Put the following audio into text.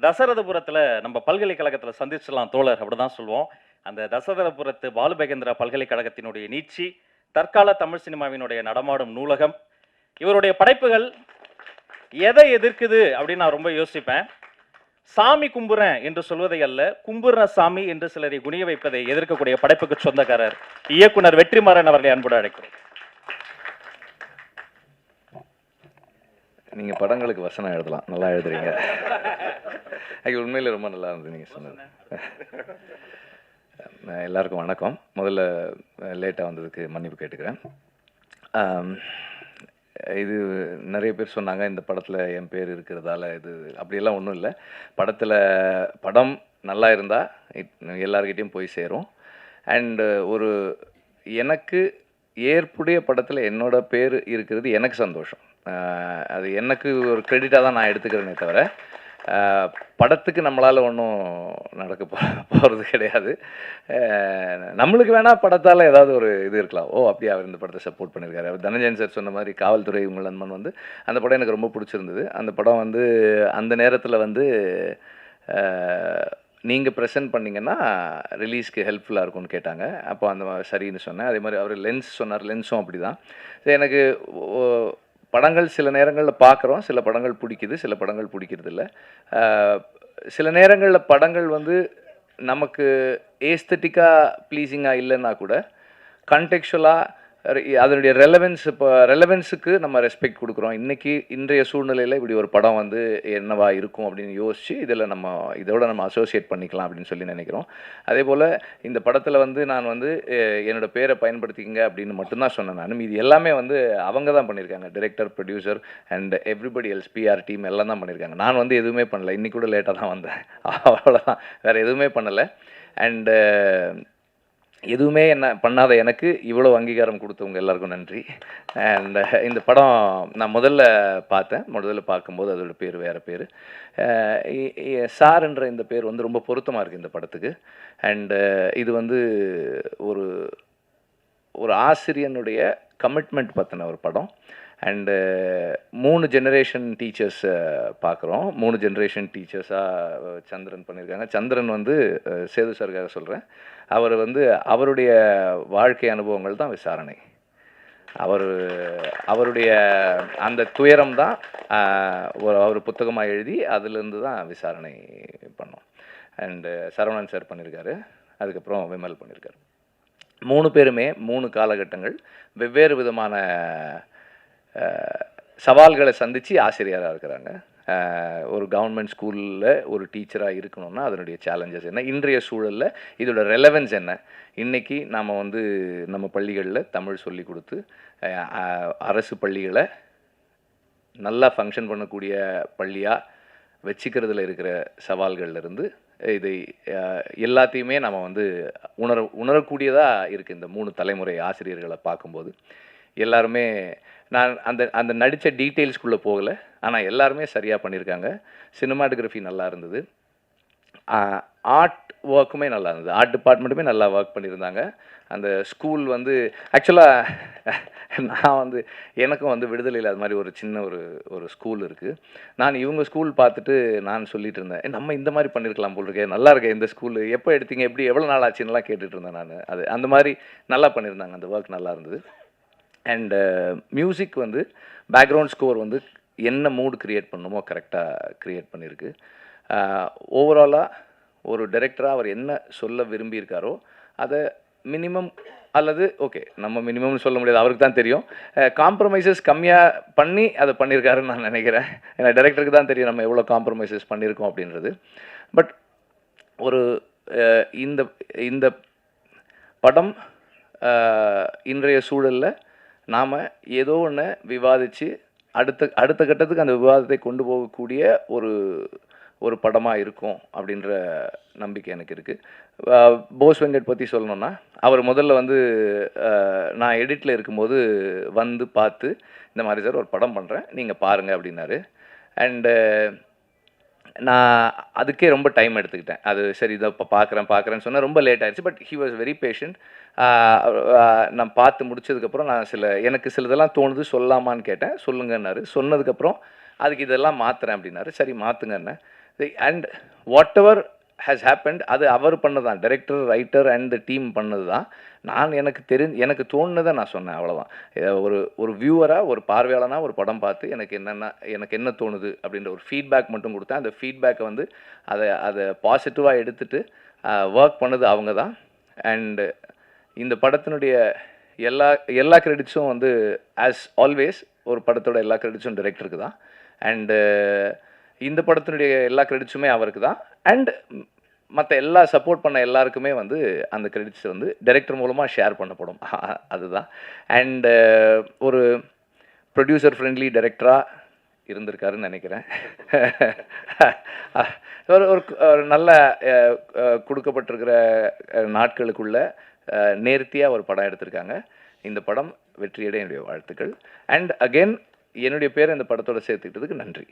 தசரதபுரத்துல நம்ம பல்கலைக்கழகத்துல சந்திச்சலாம் தோழர் அப்படிதான் சொல்லுவோம். அந்த தசரதபுரத்து பாலுபகேந்திரா பல்கலைக்கழகத்தினுடைய நீட்சி, தற்கால தமிழ் சினிமாவினுடைய நடமாடும் நூலகம், இவருடைய படைப்புகள் எதை எதிர்க்குது அப்படின்னு நான் ரொம்ப யோசிப்பேன். சாமி கும்புறேன் என்று சொல்வதை அல்ல, கும்புற சாமி என்று சிலரை குனிய வைப்பதை எதிர்க்கக்கூடிய படைப்புக்கு சொந்தக்காரர் இயக்குனர் வெற்றிமாறன் அவர்களை அன்போடு அழைக்கிறோம். நீங்க படங்களுக்கு வசனம் எழுதலாம், நல்லா எழுதுறீங்க. உண்மையில ரொம்ப நல்லா இருந்தது நீங்க சொன்னது. எல்லாருக்கும் வணக்கம். முதல்ல லேட்டாக வந்ததுக்கு மன்னிப்பு கேட்டுக்கிறேன். இது நிறைய பேர் சொன்னாங்க இந்த படத்தில் என் பேர் இருக்கிறதால இது அப்படியெல்லாம் ஒன்றும் இல்லை. படம் நல்லா இருந்தால் எல்லார்கிட்டையும் போய் சேரும். அண்டு ஒரு எனக்கு ஏற்புடைய படத்தில் என்னோட பேர் இருக்கிறது எனக்கு சந்தோஷம். அது எனக்கு ஒரு கிரெடிட்டாக தான் நான் எடுத்துக்கிறேனே தவிர படத்துக்கு நம்மளால் ஒன்றும் நடக்க போகிறது கிடையாது. நம்மளுக்கு வேணால் படத்தால் ஏதாவது ஒரு இது இருக்கலாம். அப்படியே அவர் இந்த படத்தை சப்போர்ட் பண்ணியிருக்காரு. அவர் தனஞ்சயன் சார் சொன்ன மாதிரி காவல்துறை உங்கள் நண்பன் வந்து அந்த படம் எனக்கு ரொம்ப பிடிச்சிருந்தது. அந்த படம் வந்து அந்த நேரத்தில் வந்து நீங்கள் ப்ரெசென்ட் பண்ணிங்கன்னா ரிலீஸ்க்கு ஹெல்ப்ஃபுல்லாக இருக்கும்னு கேட்டாங்க. அப்போ அந்த சரின்னு சொன்னேன். அதே மாதிரி அவர் லென்ஸ் சொன்னார், லென்ஸும் அப்படி தான். எனக்கு படங்கள் சில நேரங்களில் பார்க்குறோம், சில படங்கள் பிடிக்குது, சில படங்கள் பிடிக்கிறதில்ல. சில நேரங்களில் படங்கள் வந்து நமக்கு ஏஸ்தட்டிக்காக ப்ளீஸிங்காக இல்லைன்னா கூட கன்டெக்சுவலாக அதனுடைய ரெலவென்ஸுக்கு நம்ம ரெஸ்பெக்ட் கொடுக்குறோம். இன்றைய சூழ்நிலையில் இப்படி ஒரு படம் வந்து என்னவா இருக்கும் அப்படின்னு யோசித்து இதோட நம்ம அசோசியேட் பண்ணிக்கலாம் அப்படின்னு சொல்லி நினைக்கிறோம். அதே போல் இந்த படத்தில் வந்து நான் வந்து என்னோடய பேரை பயன்படுத்திக்கங்க அப்படின்னு மட்டும்தான் சொன்னேன். நான் இது எல்லாமே வந்து அவங்க தான் பண்ணியிருக்காங்க. Director, producer and everybody else, PR team எல்லாம் தான் பண்ணியிருக்காங்க. நான் வந்து எதுவுமே பண்ணலை. இன்றைக்கி கூட லேட்டாக தான் வந்தேன், அவ்வளோதான். வேறு எதுவுமே பண்ணலை. அண்டு எதுவுமே என்ன பண்ணாத எனக்கு இவ்வளோ அங்கீகாரம் கொடுத்தவங்க எல்லாருக்கும் நன்றி. அண்ட் இந்த படம் நான் முதல்ல பார்க்கும்போது அதோட பேர் வேறு பேர். சார்ன்ற இந்த பேர் வந்து ரொம்ப பொருத்தமாக இருக்குது இந்த படத்துக்கு. அண்டு இது வந்து ஒரு ஆசிரியனுடைய கமிட்மெண்ட் பற்றின ஒரு படம். அண்டு 3 ஜெனரேஷன் டீச்சர்ஸ் பார்க்குறோம். 3 ஜெனரேஷன் டீச்சர்ஸாக சந்திரன் பண்ணியிருக்காங்க. சந்திரன் வந்து சேது சாருக்காக சொல்கிறேன். அவர் வந்து அவருடைய வாழ்க்கை அனுபவங்கள் தான் விசாரணை. அவருடைய அந்த துயரம் தான் அவர் புத்தகமாக எழுதி அதிலிருந்து தான் விசாரணை பண்ணோம். அண்டு சரவணன் சார் பண்ணியிருக்காரு, அதுக்கப்புறம் விமல் பண்ணியிருக்காரு. 3 பேருமே 3 காலகட்டங்கள் வெவ்வேறு விதமான சவால்களை சந்தித்து ஆசிரியராக இருக்கிறாங்க. ஒரு கவர்மெண்ட் ஸ்கூலில் ஒரு டீச்சராக இருக்கணும்னா அதனுடைய சேலஞ்சஸ் என்ன, இன்றைய சூழலில் இதோட ரெலவென்ஸ் என்ன, இன்றைக்கி நாம் வந்து நம்ம பள்ளிகளில் தமிழ் சொல்லி கொடுத்து அரசு பள்ளிகளை நல்லா ஃபங்க்ஷன் பண்ணக்கூடிய பள்ளியாக வச்சுக்கிறதுல இருக்கிற சவால்கள்லேருந்து இதை எல்லாத்தையுமே நம்ம வந்து உணரக்கூடியதாக இருக்குது. இந்த 3 தலைமுறை ஆசிரியர்களை பார்க்கும்போது எல்லாருமே நான் அந்த நடித்த டீட்டெயில்ஸ்குள்ளே போகலை, ஆனால் எல்லாருமே சரியாக பண்ணியிருக்காங்க. சினிமாட்டோகிராஃபி நல்லா இருந்தது, ஆர்ட் ஒர்க்குமே நல்லா இருந்தது, ஆர்ட் டிபார்ட்மெண்ட்டுமே நல்லா ஒர்க் பண்ணியிருந்தாங்க. அந்த ஸ்கூல் வந்து ஆக்சுவலாக நான் வந்து எனக்கும் வந்து விடுதலையில் அது மாதிரி ஒரு சின்ன ஒரு ஸ்கூல் இருக்குது. நான் இவங்க ஸ்கூல் பார்த்துட்டு நான் சொல்லிட்டு இருந்தேன், நம்ம இந்த மாதிரி பண்ணியிருக்கலாம் போல் இருக்கே, நல்லா இருக்கேன் இந்த ஸ்கூலு, எப்போ எடுத்தீங்க, எப்படி எவ்வளோ நாள் ஆச்சுன்னெலாம் கேட்டுட்டு இருந்தேன் நான். அந்த மாதிரி நல்லா பண்ணியிருந்தாங்க, அந்த ஒர்க் நல்லா இருந்தது. அண்டு மியூசிக் வந்து பேக்ரவுண்ட் ஸ்கோர் வந்து என்ன மூடு க்ரியேட் பண்ணணுமோ கரெக்டாக க்ரியேட் பண்ணியிருக்கு. ஓவராலாக ஒரு டைரக்டராக அவர் என்ன சொல்ல விரும்பியிருக்காரோ அதை மினிமம் அல்லது நம்ம மினிமம்னு சொல்ல முடியாது, அவருக்கு தான் தெரியும். காம்ப்ரமைசஸ் கம்மியாக பண்ணி அதை பண்ணியிருக்காருன்னு நான் நினைக்கிறேன். ஏன்னா டைரக்டருக்கு தான் தெரியும் நம்ம எவ்வளோ காம்ப்ரமைசஸ் பண்ணியிருக்கோம் அப்படின்றது. பட் இந்த படம் இன்றைய சூழலில் நாம் ஏதோ ஒன்று விவாதித்து அடுத்த கட்டத்துக்கு அந்த விவாதத்தை கொண்டு போகக்கூடிய ஒரு படமாக இருக்கும் அப்படின்ற நம்பிக்கை எனக்கு இருக்குது. போஸ் வெங்கட் பற்றி சொல்லணுன்னா, அவர் முதல்ல வந்து நான் எடிட்டில் இருக்கும்போது வந்து பார்த்து இந்த மாதிரி சார் ஒரு படம் பண்ணுறேன், நீங்கள் பாருங்கள் அப்படின்னாரு. அண்டு நான் அதுக்கே ரொம்ப டைம் எடுத்துக்கிட்டேன். அது சரி இதை இப்போ பார்க்குறேன்னு சொன்னால் ரொம்ப லேட் ஆகிடுச்சு. But he was very patient. நான் பார்த்து முடிச்சதுக்கப்புறம் எனக்கு சிலதெல்லாம் தோணுது சொல்லலாமான்னு கேட்டேன். சொல்லுங்கன்னாரு. சொன்னதுக்கப்புறம் அதுக்கு இதெல்லாம் மாற்றுறேன் அப்படின்னாரு. சரி மாற்றுங்கன்னு and whatever has happened அது அவர் பண்ணதான், டைரக்டர், ரைட்டர் அண்ட் டீம் பண்ணது தான். நான் எனக்கு தோணுனதை நான் சொன்னேன், அவ்வளோதான். ஒரு வியூவராக, ஒரு பார்வையாளனாக ஒரு படம் பார்த்து எனக்கு என்ன தோணுது அப்படின்ற ஒரு ஃபீட்பேக் மட்டும் கொடுத்தேன். அந்த ஃபீட்பேக்கை வந்து அதை பாசிட்டிவாக எடுத்துகிட்டு ஒர்க் பண்ணது அவங்க தான். அண்டு இந்த படத்தினுடைய எல்லா கிரெடிட்ஸும் வந்து ஆஸ் ஆல்வேஸ் ஒரு படத்தோட எல்லா கிரெடிட்ஸும் டைரக்டருக்கு தான். அண்டு இந்த படத்தினுடைய எல்லா கிரெடிட்ஸுமே அவருக்கு தான். அண்ட் மற்ற எல்லா சப்போர்ட் பண்ண எல்லாருக்குமே வந்து அந்த கிரெடிட்ஸ் வந்து டைரக்டர் மூலமாக ஷேர் பண்ணப்படும். அதுதான். அண்டு ஒரு ப்ரொடியூசர் ஃப்ரெண்ட்லி டைரக்டராக இருந்திருக்காருன்னு நினைக்கிறேன். ஒரு நல்ல கொடுக்கப்பட்டிருக்கிற நாட்களுக்குள்ள நேர்த்தியாக ஒரு படம் எடுத்திருக்காங்க. இந்த படம் வெற்றியடைய என்னுடைய வாழ்த்துக்கள். அண்ட் அகெயின் என்னுடைய பேரை இந்த படத்தோடு சேர்த்துக்கிட்டதுக்கு நன்றி.